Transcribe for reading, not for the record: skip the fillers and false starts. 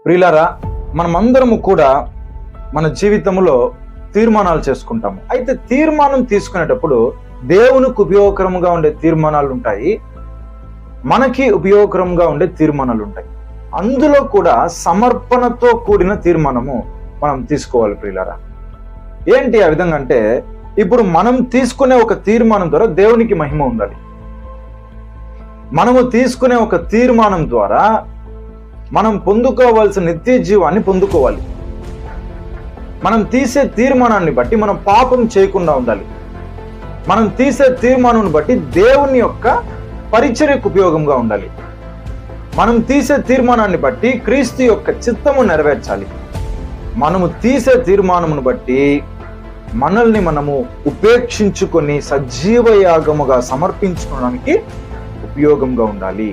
ప్రియులారా, మనమందరము కూడా మన జీవితంలో తీర్మానాలు చేసుకుంటాము. అయితే తీర్మానం తీసుకునేటప్పుడు దేవునికి ఉపయోగకరంగా ఉండే తీర్మానాలు ఉంటాయి, మనకి ఉపయోగకరంగా ఉండే తీర్మానాలు ఉంటాయి. అందులో కూడా సమర్పణతో కూడిన తీర్మానము మనం తీసుకోవాలి. ప్రియులారా, ఏంటి ఆ విధంగా అంటే, ఇప్పుడు మనం తీసుకునే ఒక తీర్మానం ద్వారా దేవునికి మహిమ ఉండాలి. మనము తీసుకునే ఒక తీర్మానం ద్వారా మనం పొందుకోవాల్సిన నిత్య జీవాన్ని పొందుకోవాలి. మనం తీసే తీర్మానాన్ని బట్టి మనం పాపం చేయకుండా ఉండాలి. మనం తీసే తీర్మానాన్ని బట్టి దేవుని యొక్క పరిచర్యకు ఉపయోగంగా ఉండాలి. మనం తీసే తీర్మానాన్ని బట్టి క్రీస్తు యొక్క చిత్తము నెరవేర్చాలి. మనము తీసే తీర్మానమును బట్టి మనల్ని మనము ఉపేక్షించుకొని సజీవ యాగముగా సమర్పించుకోవడానికి ఉపయోగంగా ఉండాలి.